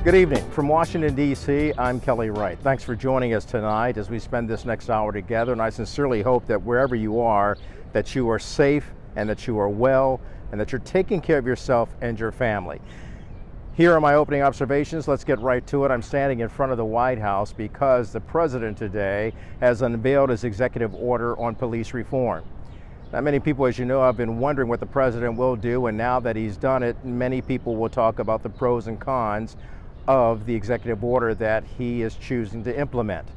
Good evening. From Washington, D.C., I'm Kelly Wright. Thanks for joining us tonight as we spend this next hour together, and I sincerely hope that wherever you are, that you are safe and that you are well and that you're taking care of yourself and your family. Here are my opening observations. Let's get right to it. I'm standing in front of the White House because the president today has unveiled his executive order on police reform. Now, many people, as you know, have been wondering what the president will do, and now that he's done it, many people will talk about the pros and cons of the executive order that he is choosing to implement.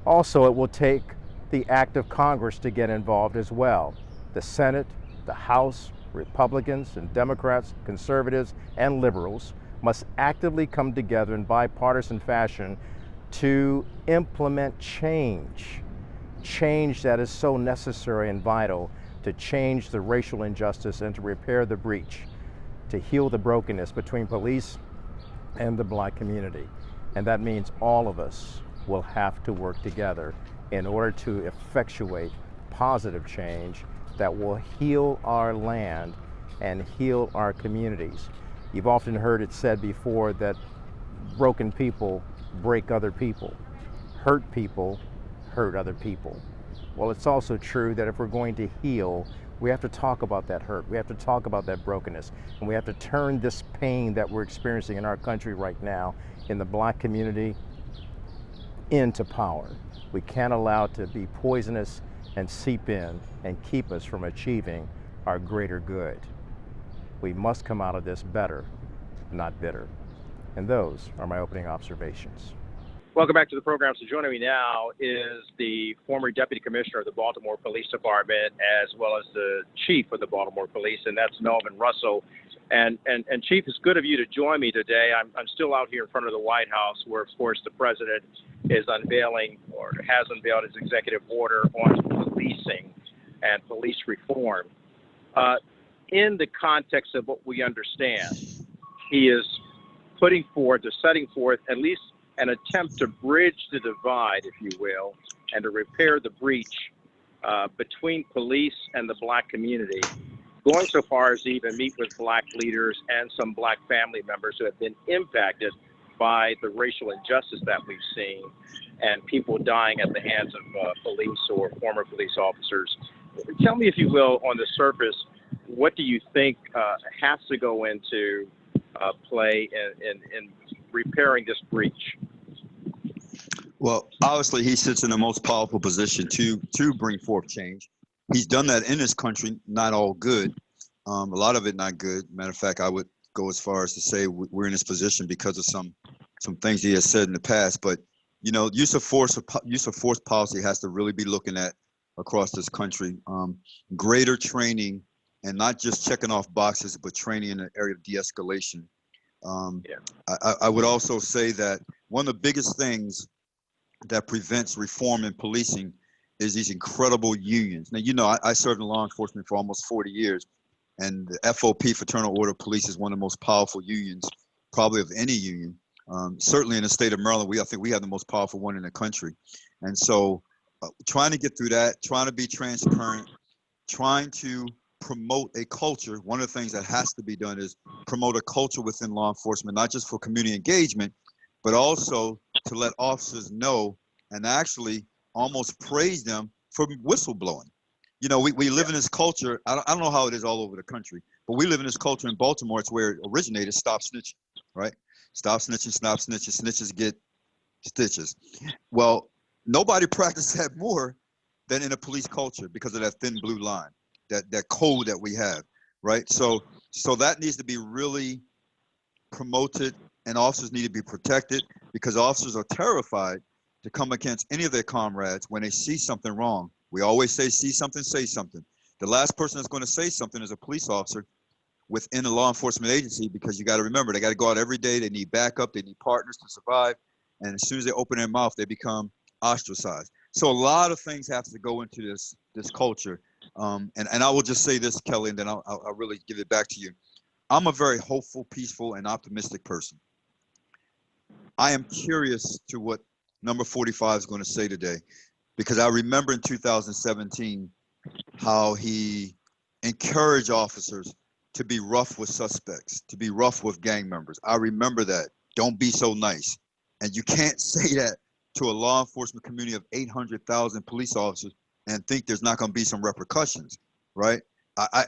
Also, it will take the act of Congress to get involved as well. The Senate, the House, Republicans and Democrats, conservatives and liberals must actively come together in bipartisan fashion to implement change that is so necessary and vital to change the racial injustice and to repair the breach, to heal the brokenness between police and the black community. And that means all of us will have to work together in order to effectuate positive change that will heal our land and heal our communities. You've often heard it said before that broken people break other people, hurt people hurt other people. Well, it's also true that if we're going to heal, we have to talk about that hurt. We have to talk about that brokenness. And we have to turn this pain that we're experiencing in our country right now in the black community into power. We can't allow it to be poisonous and seep in and keep us from achieving our greater good. We must come out of this better, not bitter. And those are my opening observations. Welcome back to the program. So joining me now is the former Deputy Commissioner of the Baltimore Police Department, as well as the Chief of the Baltimore Police, and that's Melvin Russell. And Chief, it's good of you to join me today. I'm still out here in front of the White House, where, of course, the President is unveiling or has unveiled his executive order on policing and police reform. In the context of what we understand, he is putting forth or setting forth at least an attempt to bridge the divide, if you will, and to repair the breach between police and the black community, going so far as to even meet with black leaders and some black family members who have been impacted by the racial injustice that we've seen and people dying at the hands of police or former police officers. Tell me, if you will, on the surface, what do you think has to go into play in repairing this breach? Well, obviously, he sits in the most powerful position to bring forth change. He's done that in this country, not all good. A lot of it not good. Matter of fact, I would go as far as to say we're in this position because of some things he has said in the past. But you know, use of force policy has to really be looking at across this country. Greater training, and not just checking off boxes, but training in the area of de-escalation. I would also say that one of the biggest things that prevents reform in policing is these incredible unions. Now, you know, I served in law enforcement for almost 40 years, and the FOP, Fraternal Order of Police, is one of the most powerful unions, probably of any union. Certainly in the state of Maryland, I think we have the most powerful one in the country. And so trying to get through that, trying to be transparent, trying to promote a culture. One of the things that has to be done is promote a culture within law enforcement, not just for community engagement, but also to let officers know and actually almost praise them for whistleblowing. You know, we live in this culture. I don't know how it is all over the country, but we live in this culture in Baltimore. It's where it originated. Stop snitching, right? Stop snitching, stop snitching. Snitches get stitches. Well, nobody practices that more than in a police culture because of that thin blue line, that code that we have, right? So that needs to be really promoted, and officers need to be protected, because officers are terrified to come against any of their comrades when they see something wrong. We always say, see something, say something. The last person that's going to say something is a police officer within a law enforcement agency, because you got to remember, they got to go out every day. They need backup. They need partners to survive. And as soon as they open their mouth, they become ostracized. So a lot of things have to go into this culture. And I will just say this, Kelly, and then I'll really give it back to you. I'm a very hopeful, peaceful, and optimistic person. I am curious to what number 45 is going to say today, because I remember in 2017 how he encouraged officers to be rough with suspects, to be rough with gang members. I remember that. don't be so nice. And you can't say that to a law enforcement community of 800,000 police officers and think there's not going to be some repercussions, right? I,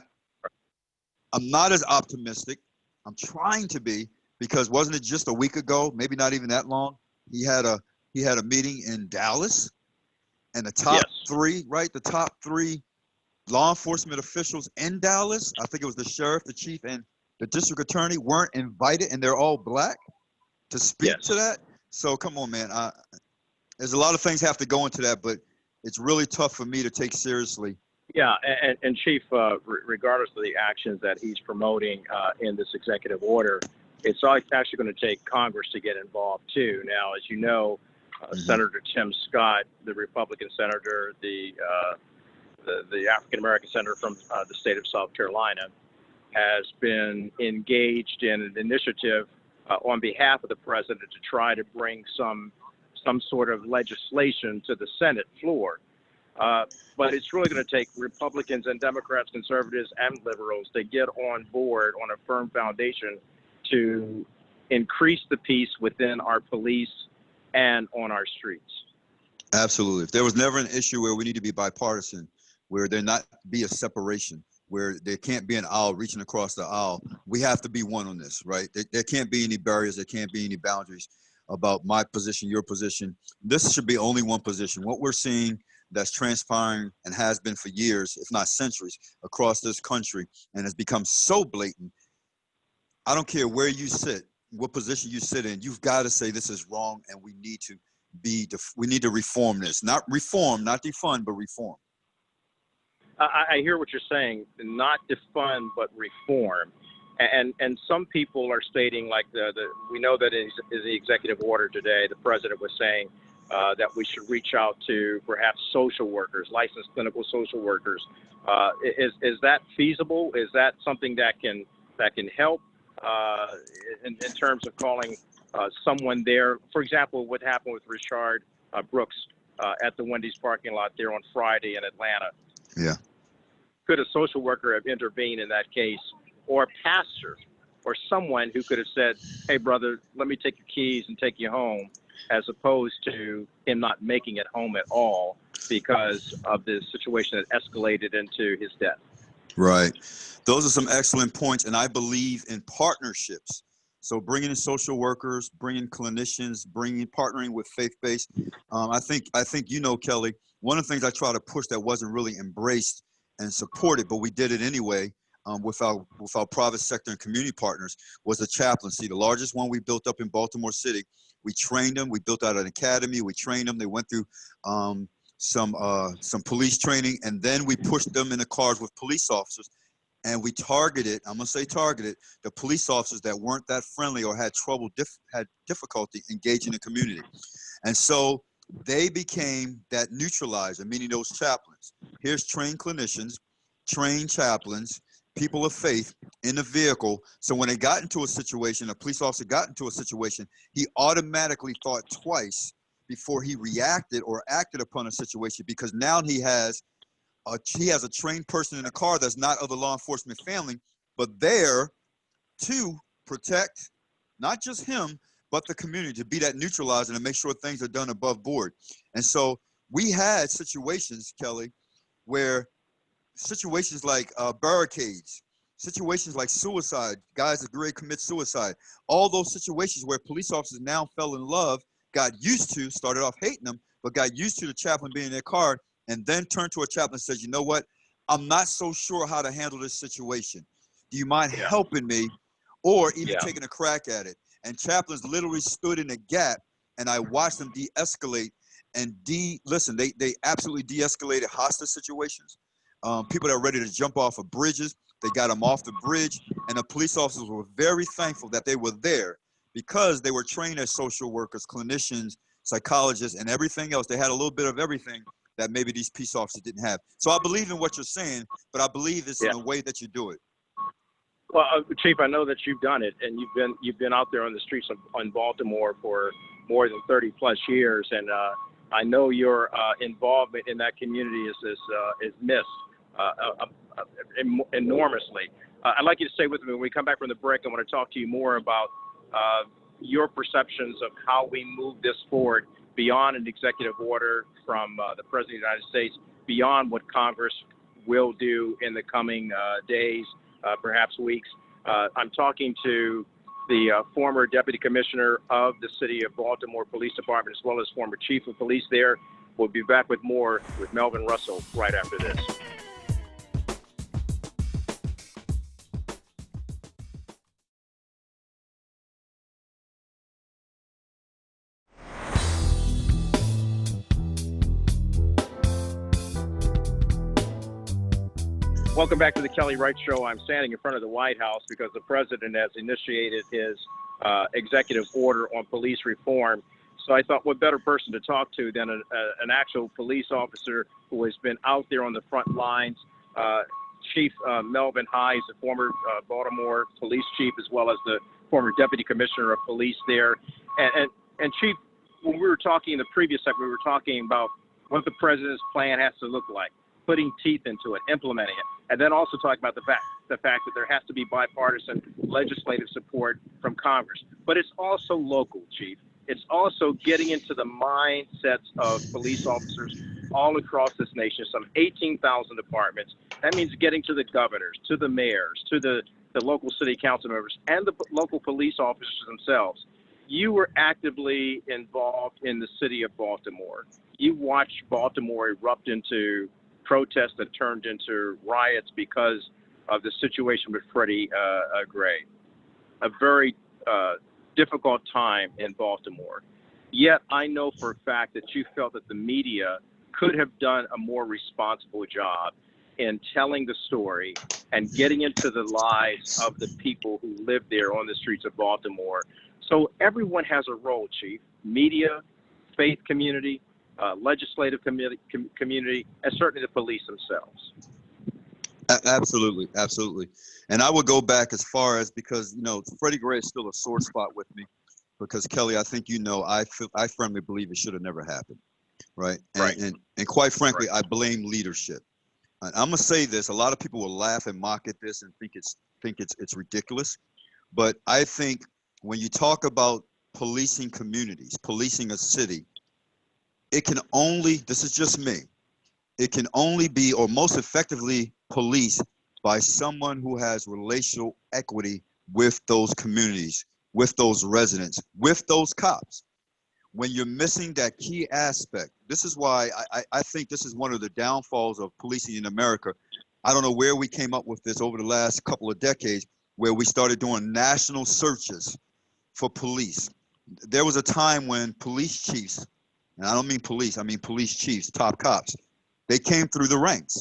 I'm not as optimistic. I'm trying to be, because wasn't it just a week ago, maybe not even that long, he had a meeting in Dallas, and the top Yes. three, right? The top three law enforcement officials in Dallas, I think it was the sheriff, the chief, and the district attorney, weren't invited, and they're all black, to speak Yes. to that. So come on, man. There's a lot of things have to go into that, but it's really tough for me to take seriously. Yeah, and Chief, regardless of the actions that he's promoting in this executive order, it's actually going to take Congress to get involved too. Now, as you know, Senator Tim Scott, the Republican senator, the African American senator from the state of South Carolina, has been engaged in an initiative on behalf of the president to try to bring some sort of legislation to the Senate floor. But it's really going to take Republicans and Democrats, conservatives and liberals to get on board on a firm foundation to increase the peace within our police and on our streets. Absolutely. If there was never an issue where we need to be bipartisan, where there not be a separation, where there can't be an aisle reaching across the aisle, we have to be one on this, right? There can't be any barriers. There can't be any boundaries about my position, your position. This should be only one position. What we're seeing that's transpiring and has been for years, if not centuries, across this country, and has become so blatant. I don't care where you sit, what position you sit in, you've got to say this is wrong, and we need to reform this. Not reform, not defund, but reform. I hear what you're saying, not defund, but reform. And some people are stating, like we know that in the executive order today, the president was saying that we should reach out to perhaps social workers, licensed clinical social workers. Is that feasible? Is that something that can help in terms of calling someone there? For example, what happened with Richard Brooks at the Wendy's parking lot there on Friday in Atlanta. Yeah. Could a social worker have intervened in that case, or a pastor, or someone who could have said, hey, brother, let me take your keys and take you home, as opposed to him not making it home at all because of the situation that escalated into his death? Right. Those are some excellent points, and I believe in partnerships. So bringing in social workers, bringing clinicians, partnering with faith-based. I think Kelly, one of the things I try to push that wasn't really embraced and supported, but we did it anyway with our private sector and community partners, was the chaplaincy, the largest one we built up in Baltimore City. We trained them. We built out an academy. We trained them. They went through some police training, and then we pushed them in the cars with police officers. And we targeted, I'm going to say targeted, the police officers that weren't that friendly or had had difficulty engaging the community. And so they became that neutralizer, meaning those chaplains. Here's trained clinicians, trained chaplains, people of faith in the vehicle. So when they got into a situation, a police officer got into a situation, he automatically thought twice before he reacted or acted upon a situation, because now he has a trained person in the car that's not of the law enforcement family, but there to protect not just him, but the community, to be that neutralizer and make sure things are done above board. And so we had situations, Kelly, where situations like barricades, situations like suicide, guys that ready to commit suicide, all those situations where police officers now fell in love, got used to, started off hating them, but got used to the chaplain being in their car, and then turned to a chaplain and says, you know what, I'm not so sure how to handle this situation. Do you mind helping me? Or even taking a crack at it. And chaplains literally stood in a gap, and I watched them de-escalate and they absolutely de-escalated hostage situations. People that are ready to jump off of bridges, they got them off the bridge, and the police officers were very thankful that they were there, because they were trained as social workers, clinicians, psychologists, and everything else. They had a little bit of everything that maybe these peace officers didn't have. So I believe in what you're saying, but I believe it's in the way that you do it. Well, Chief, I know that you've done it, and you've been out there on the streets in Baltimore for more than 30 plus years, and I know your involvement in that community is missed enormously. I'd like you to stay with me when we come back from the break. I want to talk to you more about your perceptions of how we move this forward beyond an executive order from the President of the United States, beyond what Congress will do in the coming days, perhaps weeks. I'm talking to the former Deputy Commissioner of the City of Baltimore Police Department, as well as former Chief of Police there. We'll be back with more with Melvin Russell right after this. Welcome back to the Kelly Wright Show. I'm standing in front of the White House because the president has initiated his executive order on police reform. So I thought, what better person to talk to than an actual police officer who has been out there on the front lines. Chief Melvin High is the former Baltimore police chief, as well as the former deputy commissioner of police there. And Chief, when we were talking in the previous segment, we were talking about what the president's plan has to look like, putting teeth into it, implementing it, and then also talking about the fact that there has to be bipartisan legislative support from Congress. But it's also local, Chief. It's also getting into the mindsets of police officers all across this nation, some 18,000 departments. That means getting to the governors, to the mayors, to the local city council members, and the local police officers themselves. You were actively involved in the city of Baltimore. You watched Baltimore erupt into protests that turned into riots because of the situation with Freddie Gray. A very difficult time in Baltimore. Yet I know for a fact that you felt that the media could have done a more responsible job in telling the story and getting into the lives of the people who live there on the streets of Baltimore. So everyone has a role, Chief. Media, faith community, legislative community, and certainly the police themselves. Absolutely, absolutely. And I would go back as far as, because, Freddie Gray is still a sore spot with me, because Kelly, I think I firmly believe it should have never happened, right? Right. And quite frankly, I blame leadership. I'm gonna say this: a lot of people will laugh and mock at this and think it's ridiculous, but I think when you talk about policing communities, policing a city, it can only, this is just me, it can only be, or most effectively, policed by someone who has relational equity with those communities, with those residents, with those cops. When you're missing that key aspect, this is why I think this is one of the downfalls of policing in America. I don't know where we came up with this over the last couple of decades, where we started doing national searches for police. There was a time when police chiefs, and I don't mean police, I mean police chiefs, top cops, they came through the ranks.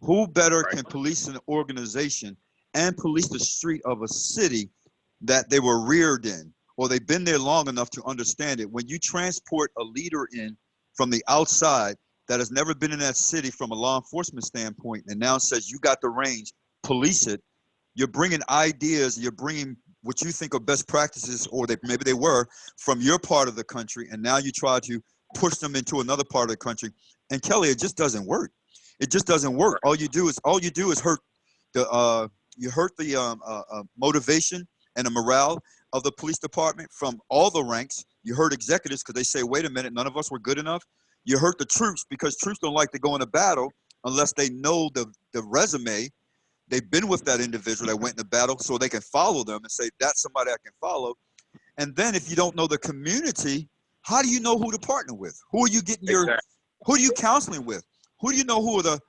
Who better can police an organization and police the street of a city that they were reared in, or they've been there long enough to understand it? When you transport a leader in from the outside that has never been in that city from a law enforcement standpoint, and now says you got the range, police it, you're bringing ideas, you're bringing what you think are best practices, or maybe they were, from your part of the country, and now you try to push them into another part of the country. And Kelly, it just doesn't work. It just doesn't work. All you do is hurt the motivation and the morale of the police department from all the ranks. You hurt executives because they say, wait a minute, none of us were good enough. You hurt the troops because troops don't like to go into battle unless they know the resume. They've been with that individual that went into battle, so they can follow them and say, that's somebody I can follow. And then if you don't know the community, how do you know who to partner with? Who are you getting who are you counseling with? Who do you know who are the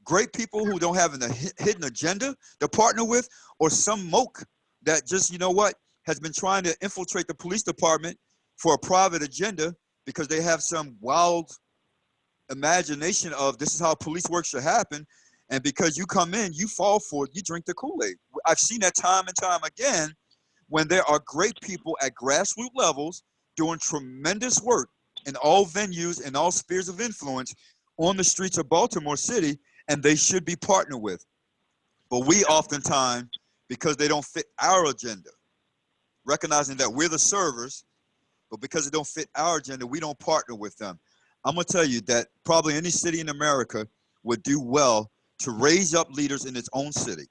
great people who don't have a hidden agenda to partner with, or some moke that just, has been trying to infiltrate the police department for a private agenda because they have some wild imagination of this is how police work should happen. And because you come in, you fall for it, you drink the Kool-Aid. I've seen that time and time again when there are great people at grassroots levels doing tremendous work in all venues and all spheres of influence on the streets of Baltimore City, and they should be partnered with. But we oftentimes, because they don't fit our agenda, recognizing that we're the servers, but because it don't fit our agenda, we don't partner with them. I'm gonna tell you that probably any city in America would do well to raise up leaders in its own city.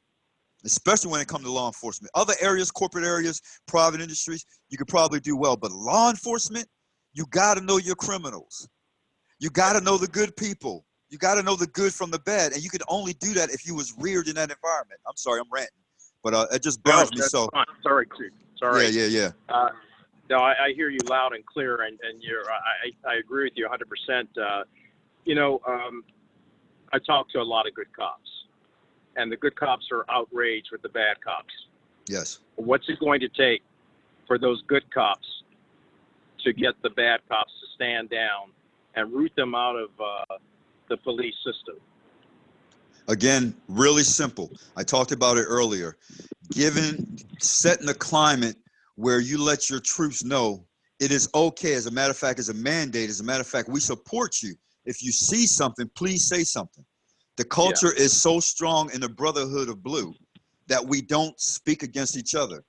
especially when it comes to law enforcement. Other areas, corporate areas, private industries, you could probably do well. But law enforcement, you got to know your criminals. You got to know the good people. You got to know the good from the bad. And you can only do that if you was reared in that environment. I'm sorry, I'm ranting. But it just burns me so. Fine. Sorry, Chief. Sorry. Yeah. No, I hear you loud and clear, and I agree with you 100%. I talk to a lot of good cops, and the good cops are outraged with the bad cops. Yes. What's it going to take for those good cops to get the bad cops to stand down and root them out of the police system? Again, really simple. I talked about it earlier. Setting the climate where you let your troops know it is okay. As a matter of fact, as a mandate, as a matter of fact, we support you. If you see something, please say something. The culture is so strong in the Brotherhood of Blue that we don't speak against each other.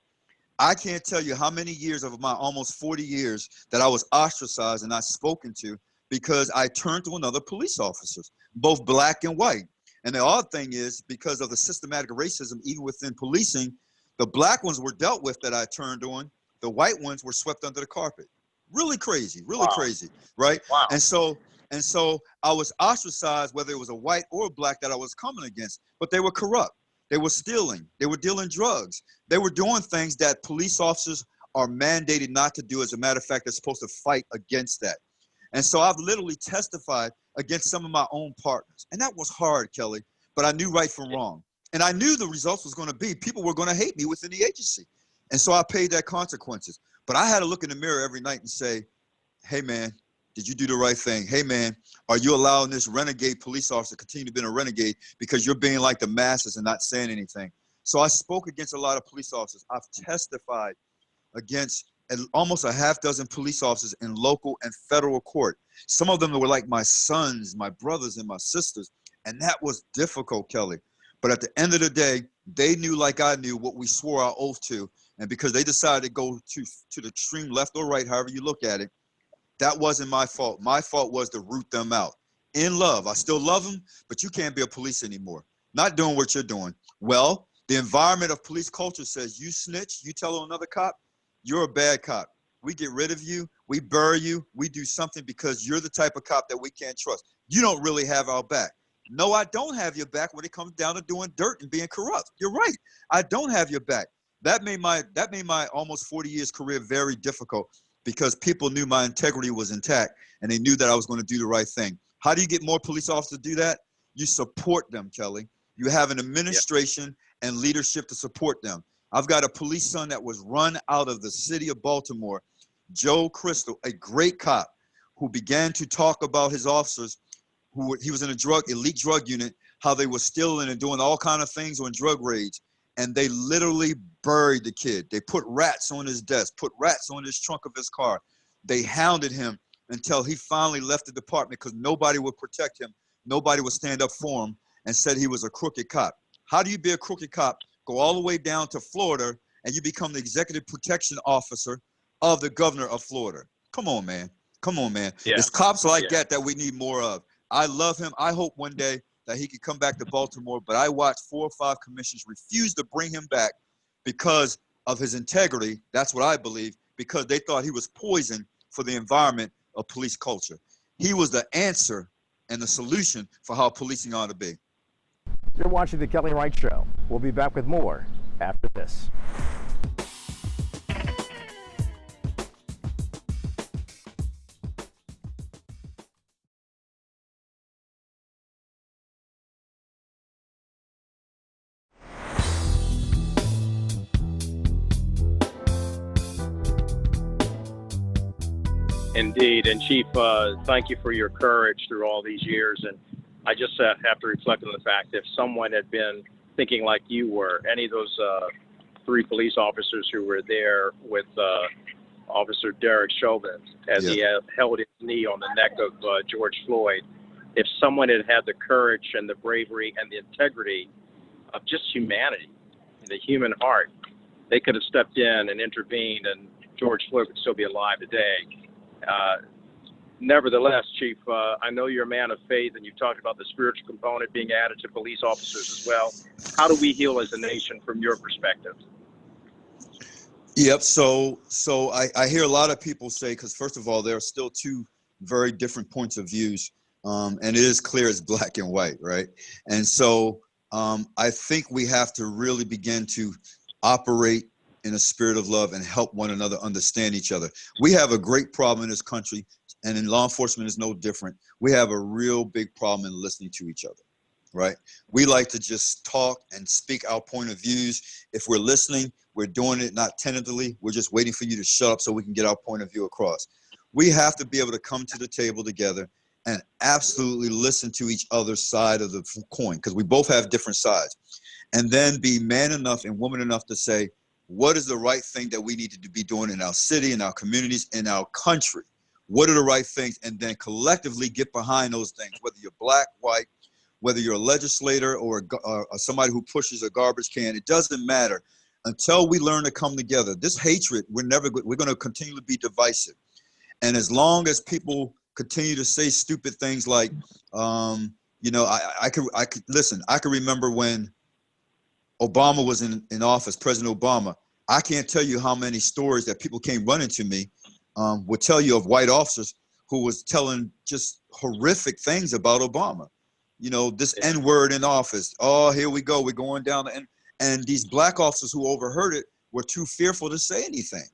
I can't tell you how many years of my almost 40 years that I was ostracized and not spoken to because I turned to another police officers, both black and white. And the odd thing is, because of the systematic racism, even within policing, the black ones were dealt with that I turned on. The white ones were swept under the carpet. Really crazy, crazy, right? Wow. And so I was ostracized, whether it was a white or a black that I was coming against, but they were corrupt. They were stealing. They were dealing drugs. They were doing things that police officers are mandated not to do. As a matter of fact, they're supposed to fight against that. And so I've literally testified against some of my own partners. And that was hard, Kelly, but I knew right from wrong. And I knew the results was going to be people were going to hate me within the agency. And so I paid that consequences. But I had to look in the mirror every night and say, hey, man, did you do the right thing? Hey, man, are you allowing this renegade police officer to continue to be a renegade because you're being like the masses and not saying anything? So I spoke against a lot of police officers. I've testified against almost a half dozen police officers in local and federal court. Some of them were like my sons, my brothers, and my sisters. And that was difficult, Kelly. But at the end of the day, they knew like I knew what we swore our oath to. And because they decided to go to the extreme left or right, however you look at it, that wasn't my fault. My fault was to root them out. In love. I still love them, but you can't be a police anymore. Not doing what you're doing. Well, the environment of police culture says you snitch, you tell another cop, you're a bad cop. We get rid of you. We bury you. We do something because you're the type of cop that we can't trust. You don't really have our back. No, I don't have your back when it comes down to doing dirt and being corrupt. You're right. I don't have your back. That made my almost 40 years career very difficult because people knew my integrity was intact and they knew that I was going to do the right thing. How do you get more police officers to do that? You support them, Kelly. You have an administration and leadership to support them. I've got a police son that was run out of the city of Baltimore, Joe Crystal, a great cop who began to talk about his officers he was in a elite drug unit, how they were stealing and doing all kind of things on drug raids. And they literally buried the kid. They put rats on his desk, put rats on his trunk of his car. They hounded him until he finally left the department because nobody would protect him. Nobody would stand up for him and said he was a crooked cop. How do you be a crooked cop, go all the way down to Florida, and you become the executive protection officer of the governor of Florida? Come on, man. Come on, man. Yeah. It's cops like that we need more of. I love him. I hope one day that he could come back to Baltimore, but I watched 4 or 5 commissioners refuse to bring him back because of his integrity. That's what I believe, because they thought he was poison for the environment of police culture. He was the answer and the solution for how policing ought to be. You're watching The Kelly Wright Show. We'll be back with more after this. Indeed. And Chief, thank you for your courage through all these years. And I just have to reflect on the fact that if someone had been thinking like you were, any of those 3 police officers who were there with Officer Derek Chauvin as he held his knee on the neck of George Floyd, if someone had had the courage and the bravery and the integrity of just humanity, the human heart, they could have stepped in and intervened, and George Floyd would still be alive today. Nevertheless, Chief, I know you're a man of faith, and you've talked about the spiritual component being added to police officers as well. How do we heal as a nation from your perspective? Yep. So I hear a lot of people say, because first of all, there are still two very different points of views, and it is clear as black and white, right? And so I think we have to really begin to operate in a spirit of love and help one another understand each other. We have a great problem in this country, and in law enforcement is no different. We have a real big problem in listening to each other, right? We like to just talk and speak our point of views. If we're listening, we're doing it not tentatively. We're just waiting for you to shut up so we can get our point of view across. We have to be able to come to the table together and absolutely listen to each other's side of the coin, because we both have different sides. And then be man enough and woman enough to say, what is the right thing that we need to be doing in our city, in our communities, in our country? What are the right things? And then collectively get behind those things, whether you're black, white, whether you're a legislator or somebody who pushes a garbage can, it doesn't matter. Until we learn to come together, this hatred, we're going to continue to be divisive. And as long as people continue to say stupid things like, I could listen. I can remember when Obama was in office, President Obama. I can't tell you how many stories that people came running to me would tell you of white officers who was telling just horrific things about Obama. You know, this N-word in office. Oh, here we go. We're going down the N. And these black officers who overheard it were too fearful to say anything.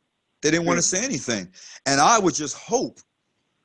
They didn't want to say anything. And I would just hope,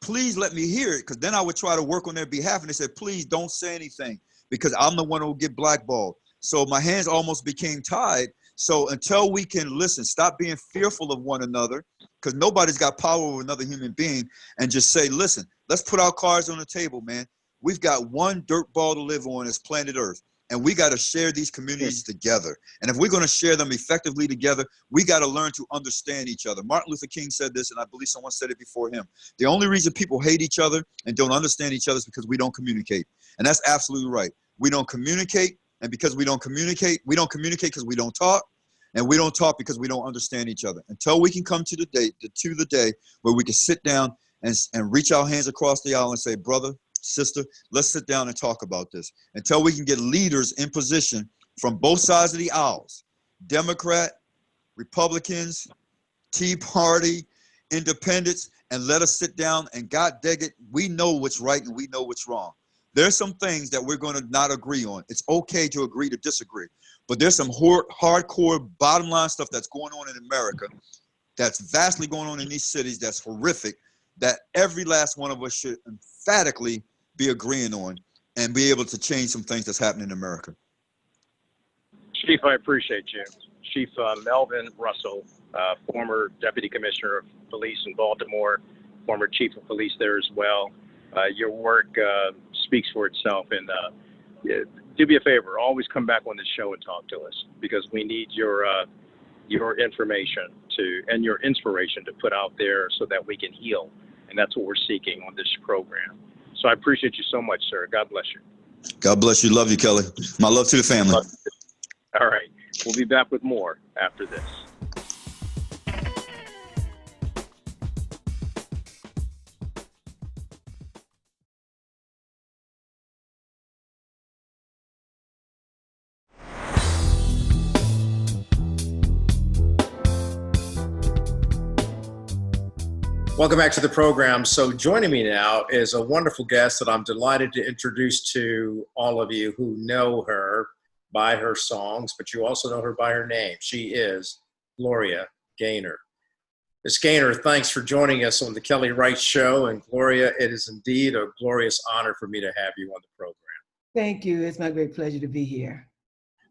please let me hear it, because then I would try to work on their behalf. And they said, please don't say anything, because I'm the one who will get blackballed. So my hands almost became tied. So until we can listen, stop being fearful of one another, because nobody's got power over another human being, and just say, listen, let's put our cards on the table, man. We've got one dirt ball to live on this planet Earth, and we got to share these communities together. And if we're going to share them effectively together, we got to learn to understand each other. Martin Luther King said this, and I believe someone said it before him. The only reason people hate each other and don't understand each other is because we don't communicate. And that's absolutely right. We don't communicate, and because we don't communicate because we don't talk, and we don't talk because we don't understand each other. Until we can come to the day where we can sit down and reach our hands across the aisle and say, brother, sister, let's sit down and talk about this. Until we can get leaders in position from both sides of the aisles, Democrat, Republicans, Tea Party, independents, and let us sit down and God dang it, we know what's right and we know what's wrong. There's some things that we're going to not agree on. It's okay to agree to disagree. But there's some hardcore bottom line stuff that's going on in America, that's vastly going on in these cities, that's horrific, that every last one of us should emphatically be agreeing on and be able to change some things that's happening in America. Chief, I appreciate you. Chief Melvin Russell, former Deputy Commissioner of Police in Baltimore, former Chief of Police there as well. Your work speaks for itself, and do me a favor, always come back on this show and talk to us, because we need your information and your inspiration to put out there so that we can heal, and that's what we're seeking on this program. So I appreciate you so much, sir. God bless you. God bless you. Love you, Kelly. My love to the family. All right. We'll be back with more after this. Welcome back to the program. So joining me now is a wonderful guest that I'm delighted to introduce to all of you who know her by her songs, but you also know her by her name. She is Gloria Gaynor. Ms. Gaynor, thanks for joining us on the Kelly Wright Show. And Gloria, it is indeed a glorious honor for me to have you on the program. Thank you. It's my great pleasure to be here.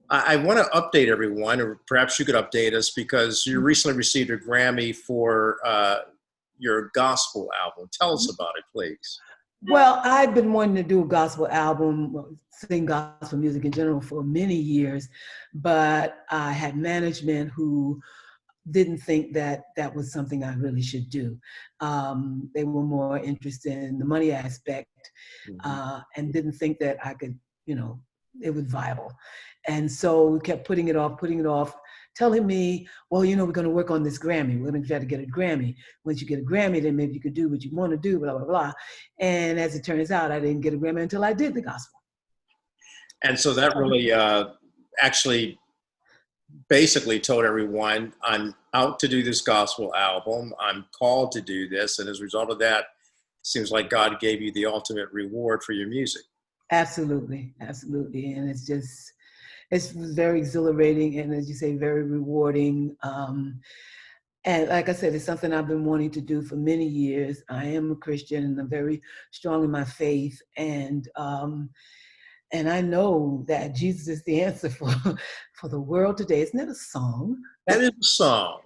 I want to update everyone, or perhaps you could update us, because you recently received a Grammy for your gospel album. Tell us about it, please. Well, I've been wanting to do a gospel album, sing gospel music in general for many years, but I had management who didn't think that that was something I really should do. They were more interested in the money aspect and didn't think that I could, it was viable. And so we kept putting it off telling me, well, you know, we're going to work on this Grammy. We're going to try to get a Grammy. Once you get a Grammy, then maybe you could do what you want to do, blah, blah, blah. And as it turns out, I didn't get a Grammy until I did the gospel. And so that really actually basically told everyone, I'm out to do this gospel album. I'm called to do this. And as a result of that, seems like God gave you the ultimate reward for your music. Absolutely, absolutely. And it's very exhilarating and, as you say, very rewarding. And like I said, it's something I've been wanting to do for many years. I am a Christian and I'm very strong in my faith. And I know that Jesus is the answer for the world today. Isn't that a song? That is a song.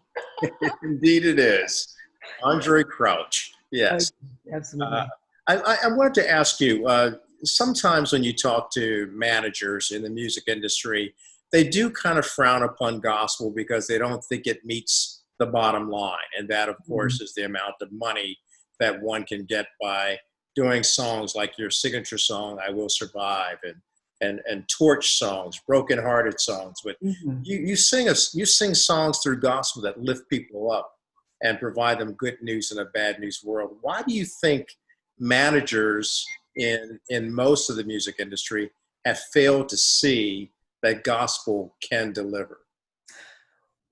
Indeed it is. Andre Crouch. Yes. Absolutely. I wanted to ask you, sometimes when you talk to managers in the music industry, they do kind of frown upon gospel because they don't think it meets the bottom line. And that, of course, is the amount of money that one can get by doing songs like your signature song, I Will Survive, and torch songs, broken-hearted songs. But you sing songs through gospel that lift people up and provide them good news in a bad news world. Why do you think managers in most of the music industry have failed to see that gospel can deliver?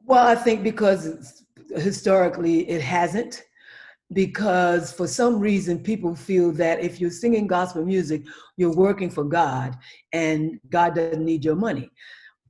Well, I think because historically it hasn't, because for some reason people feel that if you're singing gospel music, you're working for God and God doesn't need your money.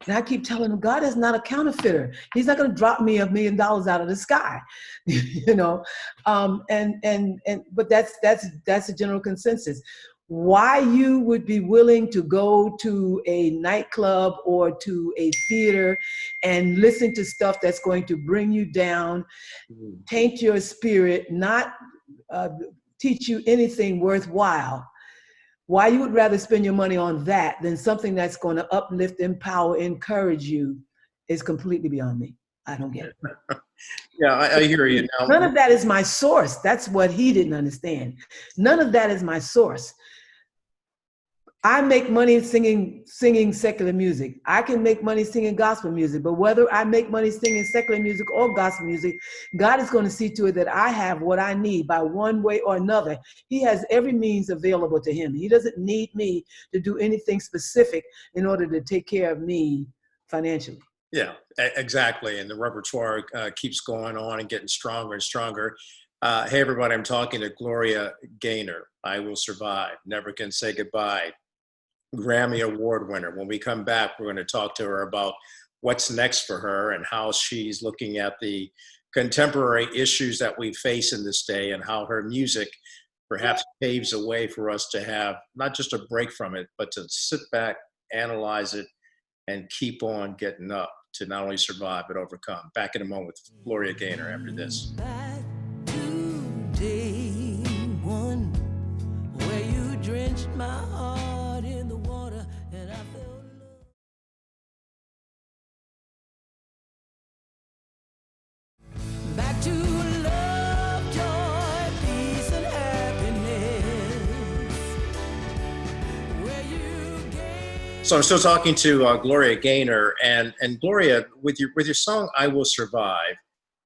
And I keep telling them, God is not a counterfeiter. He's not going to drop me $1 million out of the sky, you know. But that's a general consensus. Why you would be willing to go to a nightclub or to a theater and listen to stuff that's going to bring you down, taint your spirit, not teach you anything worthwhile. Why you would rather spend your money on that than something that's going to uplift, empower, encourage you is completely beyond me. I don't get it. Yeah, I hear you now. None of that is my source. That's what he didn't understand. None of that is my source. I make money singing secular music. I can make money singing gospel music, but whether I make money singing secular music or gospel music, God is going to see to it that I have what I need by one way or another. He has every means available to him. He doesn't need me to do anything specific in order to take care of me financially. Yeah, exactly. And the repertoire keeps going on and getting stronger and stronger. Hey, everybody, I'm talking to Gloria Gaynor. I Will Survive, Never Can Say Goodbye, Grammy Award winner. When we come back, we're going to talk to her about what's next for her and how she's looking at the contemporary issues that we face in this day and how her music perhaps paves a way for us to have not just a break from it, but to sit back, analyze it, and keep on getting up to not only survive, but overcome. Back in a moment with Gloria Gaynor after this. Back to day one, where you drenched my heart in the water and I felt love. Back to love, joy, peace, and happiness, where you gave. So I'm still talking to Gloria Gaynor, and Gloria, with your song "I Will Survive,"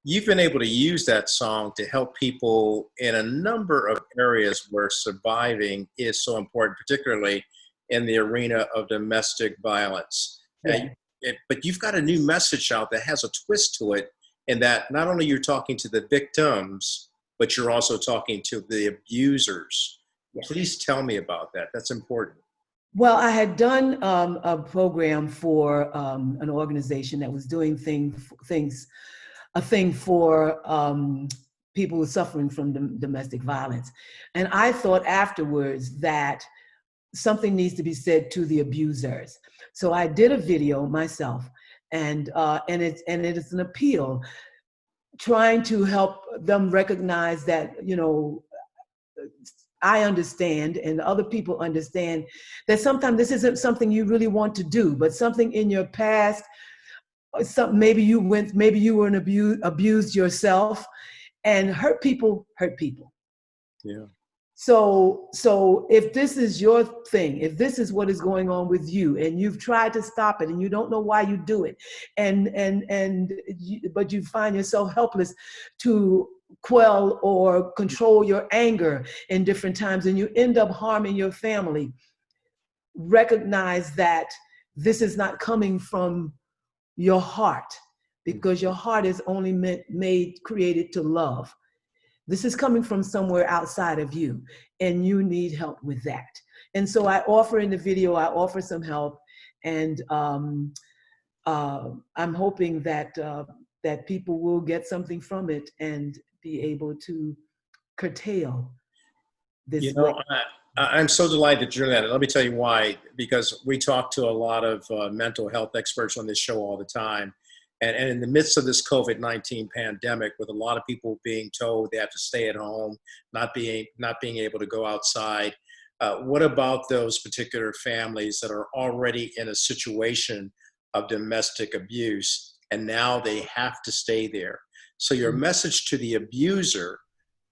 you've been able to use that song to help people in a number of areas where surviving is so important, particularly in the arena of domestic violence. Yeah. But you've got a new message out that has a twist to it, in that not only you're talking to the victims, but you're also talking to the abusers. Yes. Please tell me about that. That's important. Well, I had done a program for an organization that was doing a thing for people suffering from domestic violence. And I thought afterwards that something needs to be said to the abusers. So I did a video myself, and it is an appeal, trying to help them recognize that, you know, I understand and other people understand that sometimes this isn't something you really want to do, but something in your past, maybe you were abused yourself, and hurt people hurt people. Yeah. So if this is your thing, if this is what is going on with you, and you've tried to stop it, and you don't know why you do it, but you find yourself helpless to quell or control your anger in different times, and you end up harming your family, recognize that this is not coming from your heart, because your heart is only created to love. This is coming from somewhere outside of you, and you need help with that. And so I offer in the video, I offer some help, and I'm hoping that that people will get something from it and be able to curtail this. You know, I'm so delighted that you're doing that. And let me tell you why. Because we talk to a lot of mental health experts on this show all the time. And in the midst of this COVID-19 pandemic, with a lot of people being told they have to stay at home, not being able to go outside, what about those particular families that are already in a situation of domestic abuse, and now they have to stay there? So your message to the abuser,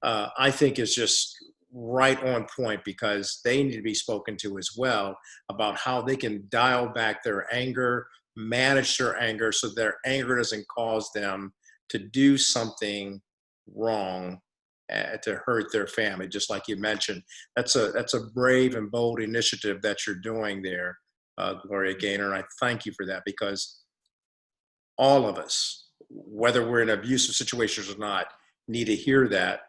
I think, is just right on point, because they need to be spoken to as well about how they can dial back their anger, manage their anger, so their anger doesn't cause them to do something wrong to hurt their family. Just like you mentioned, that's a brave and bold initiative that you're doing there, Gloria Gaynor, and I thank you for that, because all of us, whether we're in abusive situations or not, need to hear that,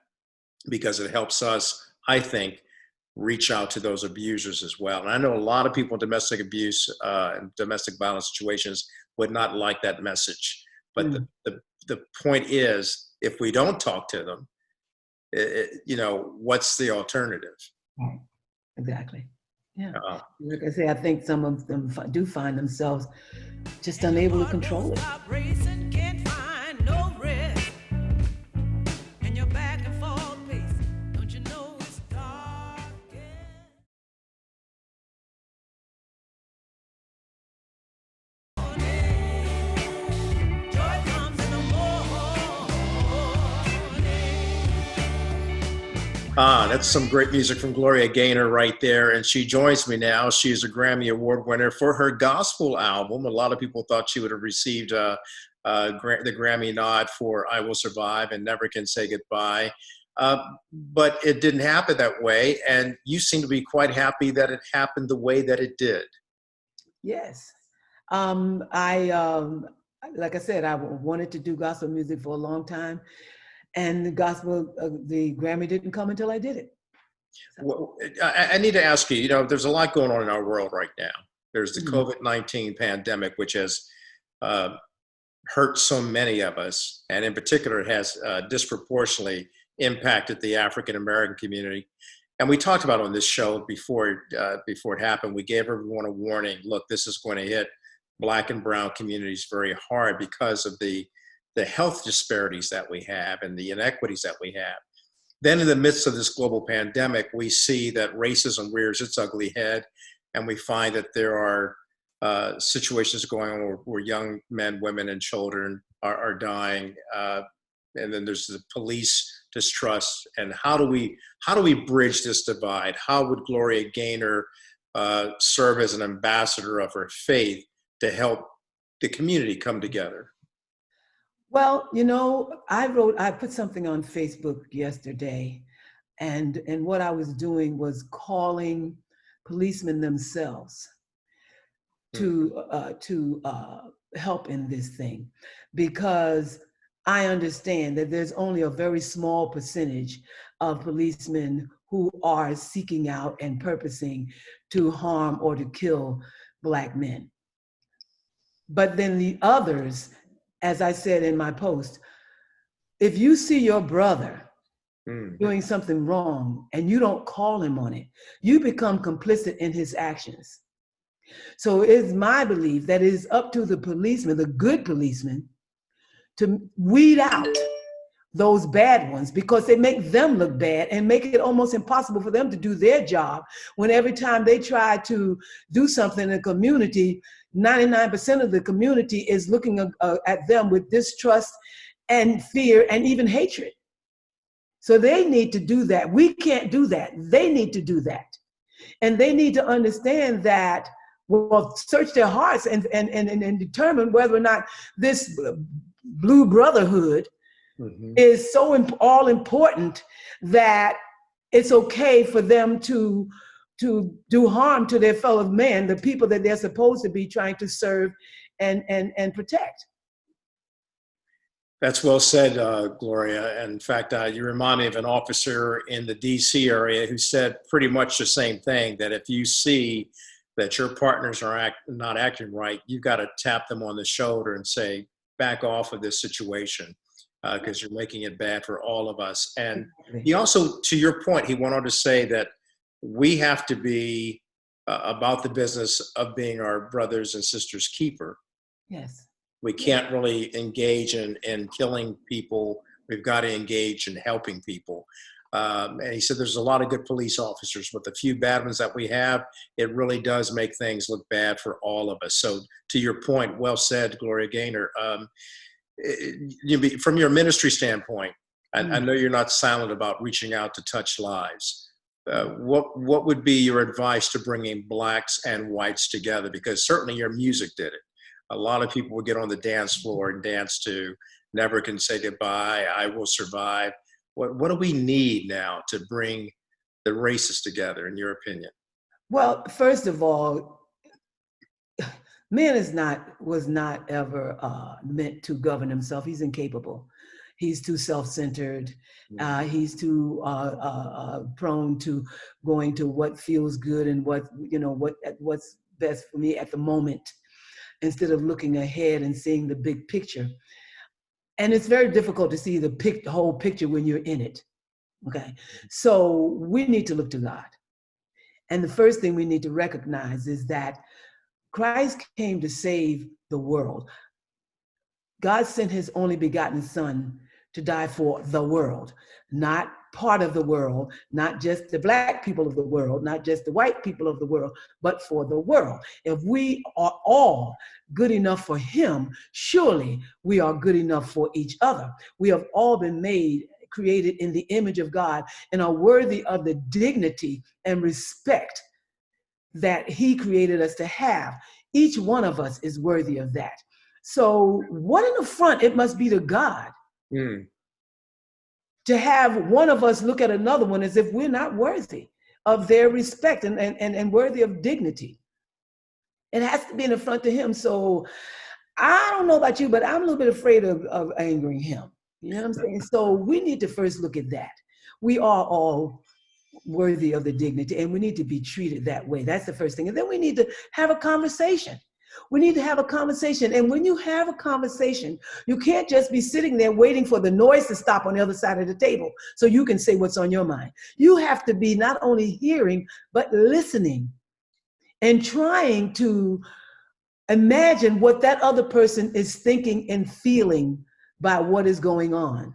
because it helps us, I think, reach out to those abusers as well. And I know a lot of people in domestic abuse and domestic violence situations would not like that message. But the point is, if we don't talk to them, what's the alternative? Exactly. Yeah. Like I say, I think some of them do find themselves just unable to control it. That's some great music from Gloria Gaynor right there. And she joins me now. She's a Grammy Award winner for her gospel album. A lot of people thought she would have received the Grammy nod for I Will Survive and Never Can Say Goodbye. But it didn't happen that way. And you seem to be quite happy that it happened the way that it did. Yes. Like I said, I wanted to do gospel music for a long time. And the Grammy didn't come until I did it. So. Well, I need to ask you, there's a lot going on in our world right now. There's the COVID-19 pandemic, which has hurt so many of us. And in particular, it has disproportionately impacted the African-American community. And we talked about on this show before it happened, we gave everyone a warning. Look, this is going to hit Black and brown communities very hard because of the health disparities that we have and the inequities that we have. Then in the midst of this global pandemic, we see that racism rears its ugly head, and we find that there are situations going on where young men, women, and children are dying. And then there's the police distrust. And how do we bridge this divide? How would Gloria Gaynor serve as an ambassador of her faith to help the community come together? Well, I put something on Facebook yesterday, and what I was doing was calling policemen themselves to help in this thing, because I understand that there's only a very small percentage of policemen who are seeking out and purposing to harm or to kill Black men. But then the others, as I said in my post, if you see your brother doing something wrong and you don't call him on it, you become complicit in his actions. So it's my belief that it is up to the policeman, the good policeman, to weed out those bad ones, because they make them look bad and make it almost impossible for them to do their job when every time they try to do something in the community, 99% of the community is looking at them with distrust and fear and even hatred. So they need to do that. We can't do that. They need to do that. And they need to understand that, well, search their hearts and determine whether or not this blue brotherhood is so all important that it's okay for them to do harm to their fellow man, the people that they're supposed to be trying to serve and protect. That's well said, Gloria. In fact, you remind me of an officer in the DC area who said pretty much the same thing, that if you see that your partners are not acting right, you've got to tap them on the shoulder and say, back off of this situation, because you're making it bad for all of us. And he also, to your point, he went on to say that we have to be about the business of being our brothers and sisters' keeper. Yes. We can't really engage in killing people. We've got to engage in helping people. And he said there's a lot of good police officers, but the few bad ones that we have, it really does make things look bad for all of us. So to your point, well said, Gloria Gaynor. From your ministry standpoint, I know you're not silent about reaching out to touch lives. What would be your advice to bringing blacks and whites together? Because certainly your music did it. A lot of people would get on the dance floor and dance to Never Can Say Goodbye, I Will Survive. What do we need now to bring the races together, in your opinion? Well, first of all, man was not ever meant to govern himself. He's incapable. He's too self-centered. He's too prone to going to what feels good and what's best for me at the moment, instead of looking ahead and seeing the big picture. And it's very difficult to see the whole picture when you're in it. Okay, so we need to look to God. And the first thing we need to recognize is that Christ came to save the world. God sent his only begotten son to die for the world, not part of the world, not just the black people of the world, not just the white people of the world, but for the world. If we are all good enough for him, surely we are good enough for each other. We have all been created in the image of God and are worthy of the dignity and respect that he created us to have. Each one of us is worthy of that. So what an affront it must be to God to have one of us look at another one as if we're not worthy of their respect and worthy of dignity. It has to be an affront to him. So I don't know about you, but I'm a little bit afraid of angering him. You know what I'm saying? So we need to first look at that. We are all worthy of the dignity, and we need to be treated that way. That's the first thing. And then we need to have a conversation. We need to have a conversation. And when you have a conversation, you can't just be sitting there waiting for the noise to stop on the other side of the table so you can say what's on your mind. You have to be not only hearing, but listening and trying to imagine what that other person is thinking and feeling by what is going on.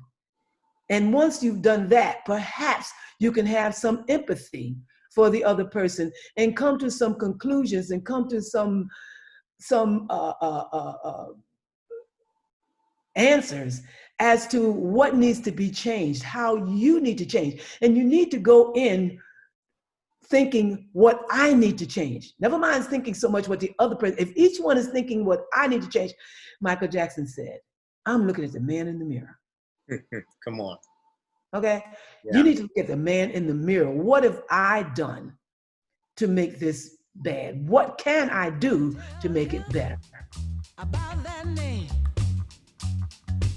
And once you've done that, perhaps you can have some empathy for the other person and come to some conclusions and come to some answers as to what needs to be changed, how you need to change. And you need to go in thinking what I need to change. Never mind thinking so much what the other person, if each one is thinking what I need to change, Michael Jackson said, I'm looking at the man in the mirror. Come on. Okay? Yeah. You need to look at the man in the mirror. What have I done to make this bad? What can I do to make it better? About that name.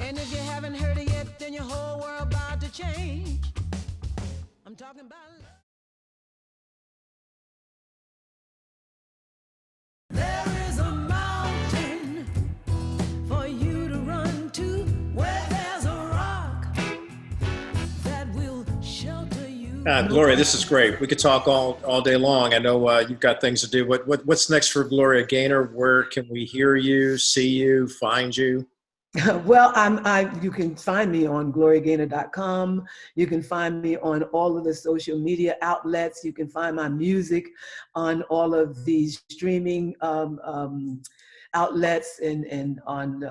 And if you haven't heard it yet, then your whole world about to change. I'm talking about love. There is a mountain for you to run to, where there's a rock that will shelter you. Gloria, this is great. We could talk all day long. I know you've got things to do. What's next for Gloria Gaynor? Where can we hear you, see you, find you? Well, you can find me on gloriagaynor.com. You can find me on all of the social media outlets. You can find my music on all of these streaming outlets and on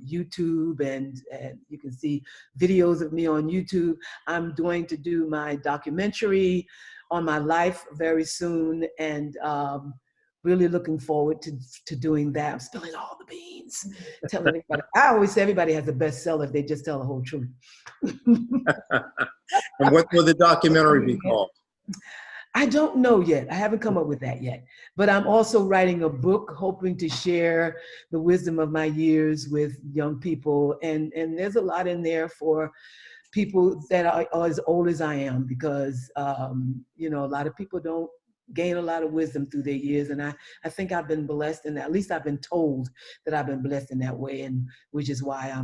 YouTube, and you can see videos of me on YouTube. I'm going to do my documentary on my life very soon, and really looking forward to doing that. I'm spilling all the beans, telling everybody. I always say everybody has a bestseller if they just tell the whole truth. And what will the documentary be called? I don't know yet. I haven't come up with that yet. But I'm also writing a book, hoping to share the wisdom of my years with young people. And there's a lot in there for people that are as old as I am, because, you know, a lot of people don't gain a lot of wisdom through their years. And I think I've been blessed, and at least I've been told that I've been blessed in that way, and which is why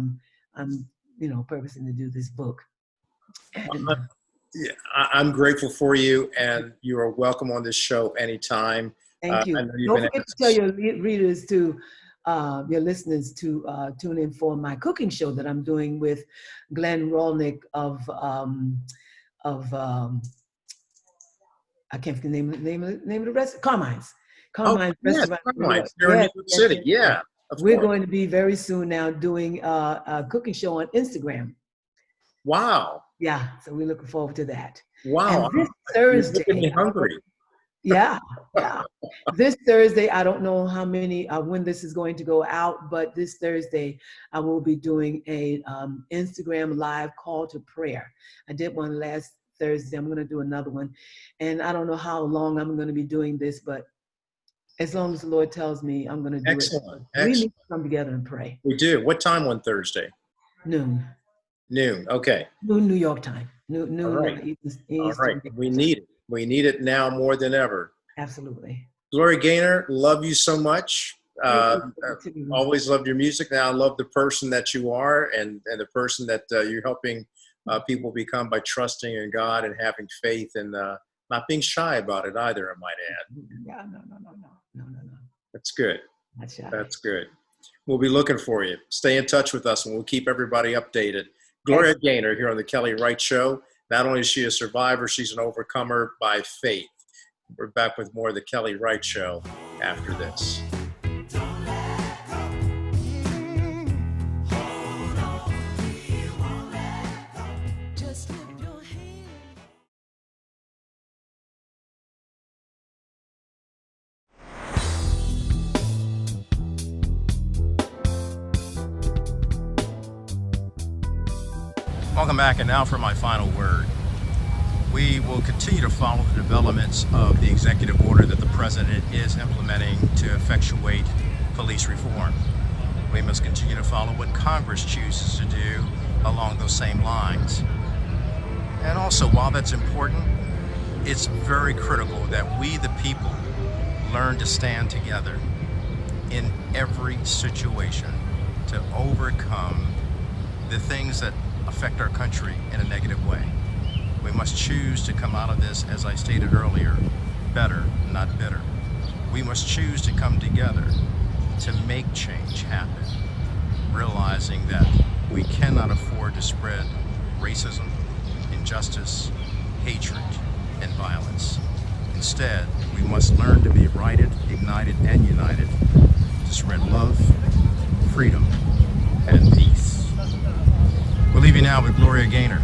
I'm you know, purposing to do this book. And, Yeah, I'm grateful for you, and you are welcome on this show anytime. thank you. I know you've Don't been forget to tell your readers to, your listeners to tune in for my cooking show that I'm doing with Glenn Rolnick of I can't forget the name of the restaurant, Carmine's. Carmine's yes, Restaurant. Carmine's, here in New York City. Yeah, of We're course. going to be very soon now doing a cooking show on Instagram. Wow. Yeah, so we're looking forward to that. Wow. And this You're Thursday, making me hungry. yeah. This Thursday, I don't know how many, when this is going to go out, but this Thursday, I will be doing a Instagram live call to prayer. I did one last Thursday. I'm going to do another one. And I don't know how long I'm going to be doing this, but as long as the Lord tells me, I'm going to do Excellent. it. We need to come together and pray. We do. What time on Thursday? Noon. Noon. Okay. Noon New York time. Noon. All right. Eastern All right. We time. need it. We need it now more than ever. Absolutely. Gloria Gaynor, love you so much. Always loved your music. Now I love the person that you are, and the person that you're helping people become by trusting in God and having faith, and not being shy about it either, I might add. Yeah, no. That's good. Not shy. That's good. We'll be looking for you. Stay in touch with us, and we'll keep everybody updated. Gloria Gaynor here on the Kelly Wright Show. Not only is she a survivor, she's an overcomer by faith. We're back with more of the Kelly Wright Show after this. Welcome back, and now for my final word. We will continue to follow the developments of the executive order that the President is implementing to effectuate police reform. We must continue to follow what Congress chooses to do along those same lines. And also, while that's important, it's very critical that we, the people, learn to stand together in every situation to overcome the things that affect our country in a negative way. We must choose to come out of this, as I stated earlier, better, not bitter. We must choose to come together to make change happen, realizing that we cannot afford to spread racism, injustice, hatred, and violence. Instead, we must learn to be righted, ignited, and united to spread love, freedom, and peace. We'll leave you now with Gloria Gaynor.